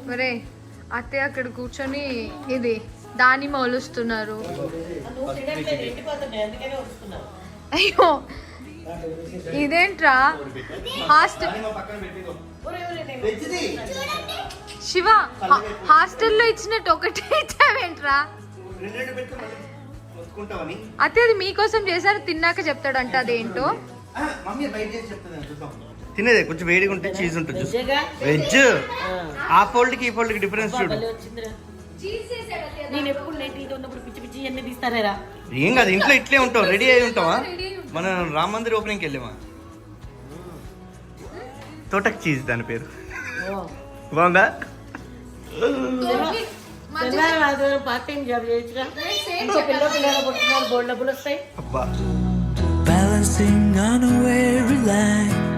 మరే అత్తయ్య అక్కడ కూర్చొని ఇది దానిమ్మ ఒలుస్తున్నారు. అయ్యో ఇదేంట్రా హాస్టల్ శివ హాస్టల్లో ఇచ్చినట్టు ఒకటే ఇచ్చావేంట్రా? అతే అది మీకోసం చేశారు, తిన్నాక చెప్తాడంట అదేంటో. తినేదే కొంచెం వేడిగా ఉంటే చీజ్ ఉంటుంది. వెజ్ ఆ ఫోల్డ్ కి ఈ ఫోల్డ్ కి డిఫరెన్స్ చూడు. ఏం కాదు, ఇంట్లో ఇట్లే ఉంటావు, రెడీ అయి ఉంటావా? మనం రామ మందిర్ ఓపెనింగ్కి వెళ్ళామా, తోటక్ చీజ్ దాని పేరు. బాగుందా? Balancing on a weary line.